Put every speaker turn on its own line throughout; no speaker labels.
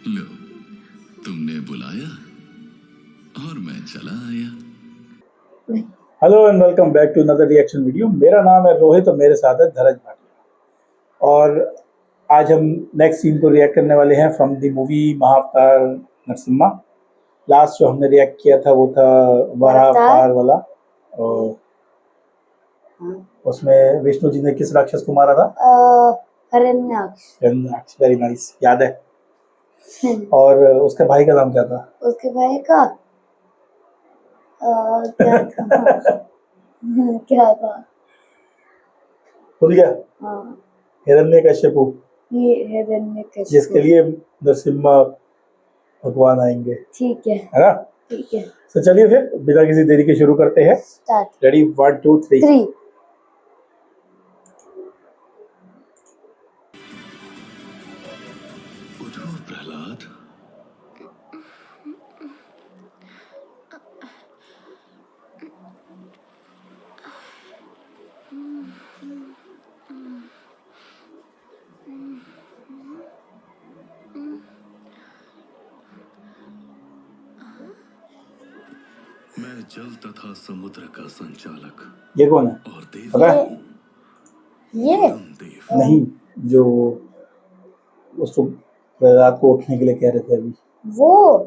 लो, तुमने बुलाया और मैं चला आया।
Hello and welcome back to another reaction video. मेरा नाम है रोहित और मेरे साथ है धरज भाटिया। और आज हम नेक्स्ट सीन को रिएक्ट करने वाले हैं from the movie महाअवतार Narasimha. Last जो हमने रिएक्ट किया था वो था वराह अवतार वाला, और उसमें विष्णु जी ने किस राक्षस को मारा था? हिरण्याक्ष। वेरी नाइस, याद है। और उसके भाई का नाम क्या था?
उसके भाई का क्या था? क्या था?
भूल गया?
हाँ,
हिरण्यकश्यपु।
ये हिरण्यकश्यप,
जिसके लिए नरसिम्हा भगवान आएंगे।
ठीक है
ना?
ठीक है।
तो चलिए फिर बिना किसी देरी के शुरू करते हैं।
स्टार्ट।
रेडी, 1 2 3।
उठो प्रहलाद। मैं जल तथा समुद्र का संचालक।
ये कौन है?
और देव
पता है?
ये
देव
नहीं, जो उसको प्रहलाद को उठने के लिए कह रहे थे अभी।
वो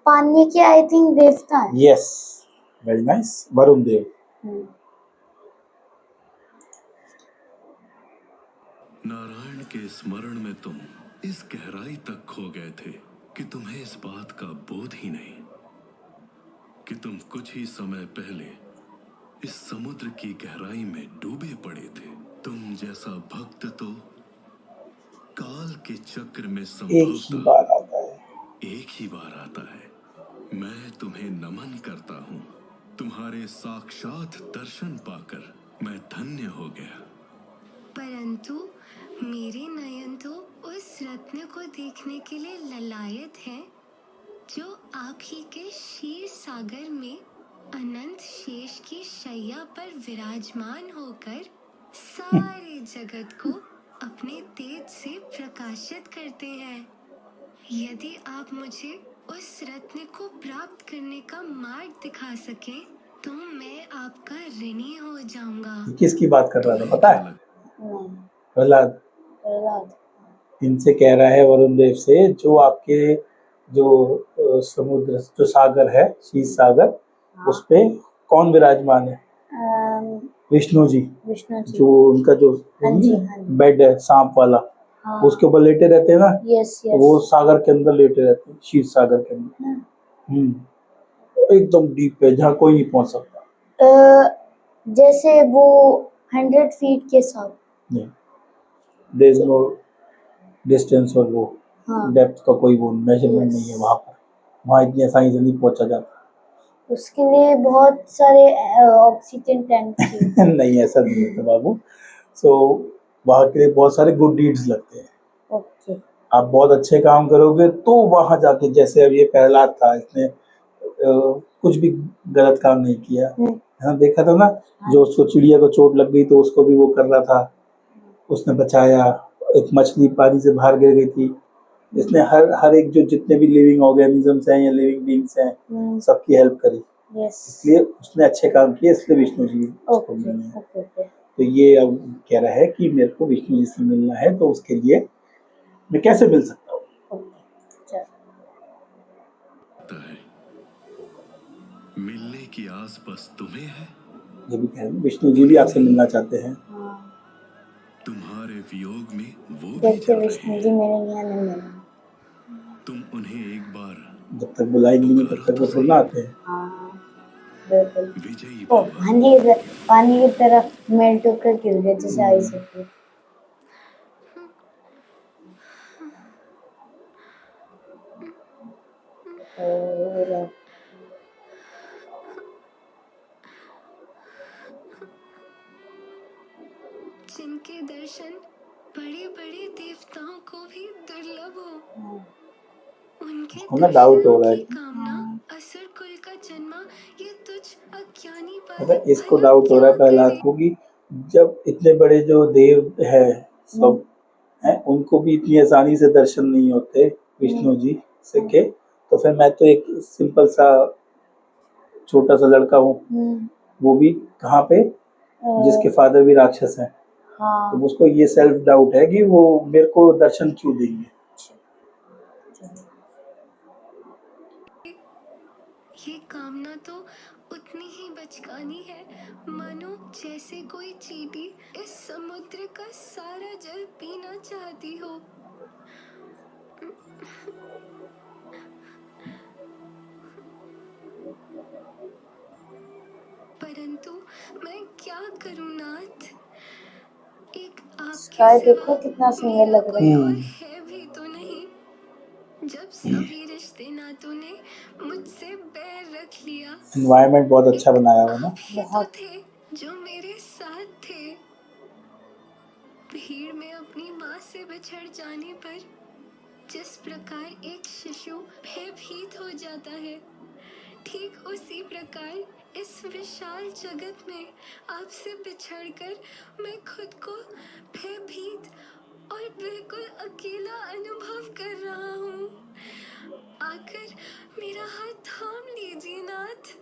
पानी के आई थिंक देवता है।
यस, वेरी नाइस, वरुण देव।
नारायण के स्मरण में तुम इस गहराई तक खो गए थे कि तुम्हें इस बात का बोध ही नहीं कि तुम कुछ ही समय पहले इस समुद्र की गहराई में डूबे पड़े थे। तुम जैसा भक्त तो काल के चक्र में
एक ही बार आता है।
एक ही बार आता है। मैं तुम्हें नमन करता हूँ। तुम्हारे साक्षात दर्शन पाकर मैं धन्य हो गया।
परंतु मेरे नयन तो उस रत्न को देखने के लिए ललायत है जो आप ही के क्षीर सागर में अनंत शेष की शैया पर विराजमान होकर सारे जगत को अपने तेज से प्रकाशित करते हैं। यदि आप मुझे उस रत्न को प्राप्त करने का मार्ग दिखा सकें तो मैं आपका ऋणी हो जाऊंगा।
किसकी बात कर रहा था पता है? प्रहलाद।
प्रहलाद
इनसे कह रहा है वरुण देव से, जो आपके जो समुद्र जो सागर है, शीत सागर, उस पे कौन विराजमान है? विष्णु जी। जो उनका जो बेड है सांप वाला, उसके ऊपर लेटे रहते हैं ना।
Yes yes.
वो सागर के अंदर लेटे रहते हैं, शीत सागर के अंदर। एकदम डीप है, जहाँ कोई नहीं पहुंच सकता।
जैसे वो 100 फीट के साथ
नहीं, देयर इज नो डिस्टेंस और वो डेप्थ का कोई वो मेजरमेंट नहीं है वहाँ पर। वहाँ इतनी आसानी से नहीं पहुंचा जाता।
उसके लिए बहुत सारे ऑक्सीजन टैंक चाहिए।
नहीं, ऐसा नहीं होता बाबू। सो वहाँ के लिए बहुत सारे गुड डीड्स लगते हैं।
ओके।
आप बहुत अच्छे काम करोगे तो वहाँ जाके, जैसे अब ये प्रहलाद था, इसने कुछ भी गलत काम नहीं किया है ना। देखा था ना, जो उसको चिड़िया को चोट लग गई तो उसको भी वो कर रहा था, उसने बचाया। एक मछली पानी से बाहर गिर गई थी, इसने हर एक जो जितने भी लिविंग ऑर्गेनिजम्स हैं या लिविंग बीइंग्स हैं, सबकी हेल्प करी। इसलिए उसने अच्छे काम किए, इसलिए विष्णु जी उसको मिलना है। तो ये अब कह रहा है कि मेरे को विष्णु जी से मिलना है, तो उसके लिए मैं कैसे मिल सकता हूँ?
मिलने की आस बस तुम्हें है।
ये भी कह रहे हैं विष्णु जी भी आपसे मिलना चाहते हैं।
तुम्हारे वियोग में वो भी
देखते विष्णु जी मेरे यहाँ नहीं मिले।
तुम उन्हें एक बार
जब तक बुलाएंगे नहीं तब तक वो थोड़ा ना आते हैं।
विजयी
पानी की तरह मेल्ट होकर गिर गए जैसे आइस होती है। और
जिनके दर्शन बड़े बड़े देवताओं को भी दुर्लभ हो, उनके
डाउट हो रहा है
की कामना असुर कुल का जन्मा ये तुझ अज्ञानी
मतलब इसको डाउट हो रहा है प्रहलाद को कि जब इतने बड़े जो देव है सब हैं, उनको भी इतनी आसानी से दर्शन नहीं होते विष्णु जी से के, तो फिर मैं तो एक सिंपल सा छोटा सा लड़का हूँ, वो भी कहाँ पे, जिसके फादर भी राक्षस हैं, तो
हाँ
उसको ये सेल्फ डाउट है कि वो मेरे को दर्शन क्यों देंगे।
ये कामना तो उतनी ही बचकानी है मानो जैसे कोई चींटी इस समुद्र का सारा जल पीना चाहती हो। परंतु मैं क्या करूं नाथ? एक आपके
स्काई
सिवा
देखो कितना सुंदर
मेरा
लग रहा
कोई
है।
और है भी तो नहीं। जब सभी रिश्ते नातों ने मुझसे बैर रख लिया,
एनवायरनमेंट बहुत अच्छा
एक
बनाया हुआ ना।
आप ही तो
बहुत।
थे जो मेरे साथ थे। भीड़ में अपनी माँ से बिछड़ जाने पर जिस प्रकार एक शिशु भयभीत हो जाता है, ठीक उसी प्रकार इस विशाल जगत में आपसे बिछड़कर मैं खुद को भयभीत और बिल्कुल अकेला अनुभव कर रहा हूँ। आकर मेरा हाथ थाम लीजिए नाथ।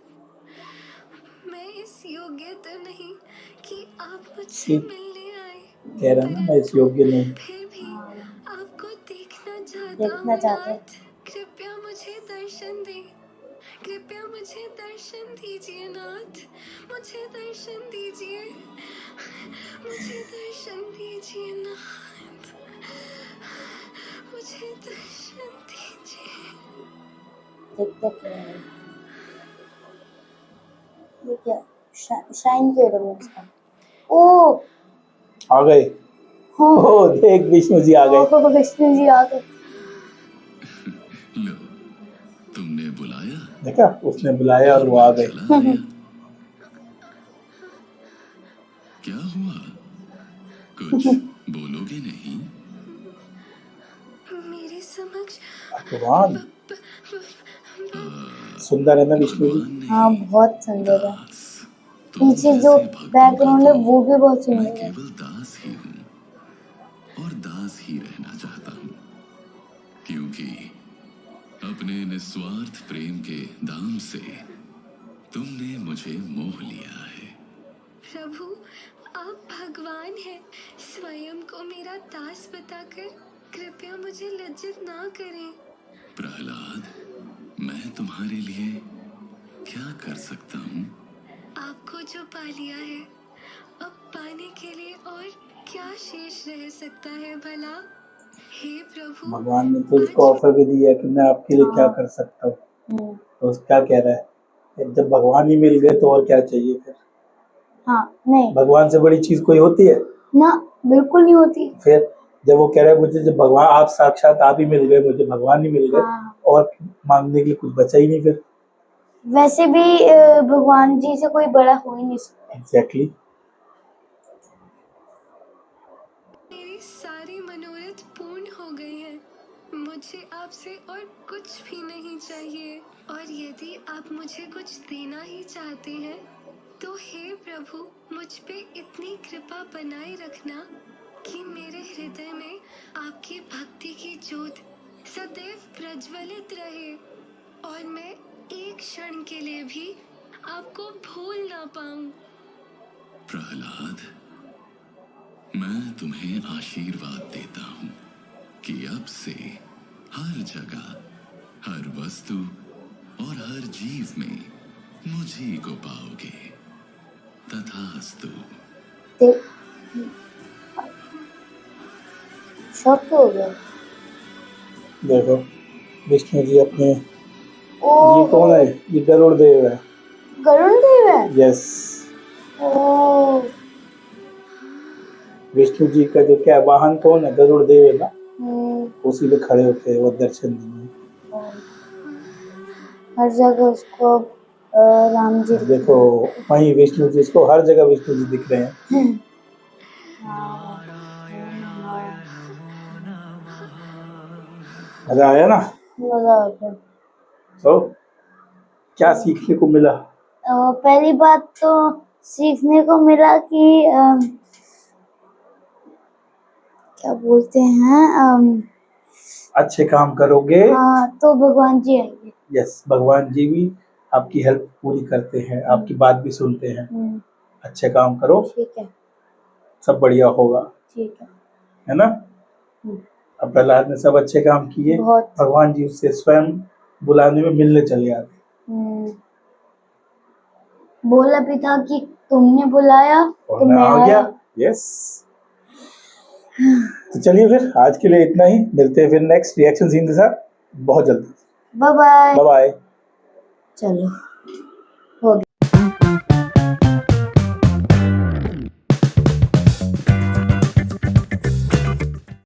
मैं इस योग्य तो नहीं कि आप मुझसे मिलने आए,
कह रहा ना मैं इस योग्य नहीं।
फिर भी आपको देखना चाहता
देखना
हूँ
चाहते हैं।
नाथ। कृपया मुझे दर्शन दें, कृपया मुझे दर्शन दीजिए नाथ। मुझे दर्शन दीजिए, मुझे दर्शन दीजिए नाथ, मुझे दर्शन दीजिए।
देखते क्या है ये, क्या शाइन क्यों रहा है उसका? ओ
आ गए,
हाँ
ओ देख विष्णु जी आ गए।
ओ विष्णु जी आ गए।
लो, तुमने बुलाया,
देखा, उसने बुलाया और वो आ गए।
चला आया। क्या हुआ? कुछ बोलोगे नहीं?
मेरे समक्ष
भगवान
ब- ब-
सुंदर है ना विष्णु जी।
भगवान
हाँ
नहीं,
बहुत सुंदर है।
दास। तुम
पीछे जो
जैसे भक्तों का
बैकग्राउंड है
तो
वो भी बहुत
मैं
सुंदर है।
केवल दास ही हूँ और दास ही रहना चाहता हूँ, क्योंकि अपने निस्वार्थ प्रेम के दाम से तुमने मुझे मोह लिया है।
प्रभु, आप भगवान हैं। स्वयं को मेरा दास बताकर कृपया मुझे लज्जित ना करें।
प्रहलाद, मैं तुम्हारे लिए क्या कर सकता हूँ?
आपको जो पा लिया है, अब पाने के लिए और क्या शेष रह सकता है भला? हे प्रभु,
भगवान ने तो उसको ऑफर भी दिया कि मैं आपके लिए क्या कर सकता हूँ, तो उस क्या कह रहा है, जब भगवान ही मिल गए तो और क्या चाहिए फिर।
हाँ नहीं
भगवान से बड़ी चीज कोई होती है?
ना, बिल्कुल नहीं होती।
फिर जब वो कह रहा है मुझे, जब भगवान आप साक्षात आप ही मिल गए, मुझे भगवान ही मिल गए,
हाँ
और मांगने के लिए कुछ बचा ही नहीं फिर।
वैसे भी भगवान जी से कोई बड़ा हो ही नहीं सकता।
एग्जैक्टली।
मेरे सारे मनोरथ पूर्ण हो गए हैं। मुझे आपसे और कुछ भी नहीं चाहिए। और यदि आप मुझे कुछ देना ही चाहते हैं, तो हे प्रभु, मुझ पे इतनी कृपा बनाए रखना कि मेरे हृदय में आपकी भक्ति की ज्योत सदैव प्रज्वलित रहे और मैं एक क्षण के लिए भी आपको भूल ना पाऊं।
प्रहलाद, मैं तुम्हें आशीर्वाद देता हूँ कि अब से हर जगह, हर वस्तु और हर जीव में मुझी को पाओगे। तथास्तु।
शौक हो गया।
देखो विष्णु जी अपने,
ओ
ये कौन है? ये गरुड़ देव है।
गरुड़ देव है।
यस,
ओ
विष्णु जी का जो क्या वाहन कौन है? गरुड़ देव है ना,
हम्म,
उसी पे खड़े होके वो दर्शन दिए।
हर जगह उसको राम जी
अब देखो वहीं विष्णु जी, इसको हर जगह विष्णु जी दिख रहे हैं। मजा आया ना?
मजा आ गया।
तो क्या सीखने को मिला?
पहली बात तो सीखने को मिला कि क्या बोलते हैं
अच्छे काम करोगे,
हाँ तो भगवान जी आएंगे।
यस, भगवान जी भी आपकी हेल्प पूरी करते हैं, आपकी बात भी सुनते हैं। अच्छे काम करो,
ठीक है,
सब बढ़िया होगा,
ठीक
है ना।
हम्म,
अब प्रहलाद ने सब अच्छे काम किए,
बहुत।
भगवान जी उससे स्वयं बुलाने में मिलने चले आते।
बोला भी था कि तुमने बुलाया
और
तो
मैं
मैं
आ
आया।
गया, यस। तो चलिए फिर आज के लिए इतना ही, मिलते हैं फिर नेक्स्ट रिएक्शन सीन के साथ बहुत जल्दी।
Bye bye.
Bye bye.
चलो।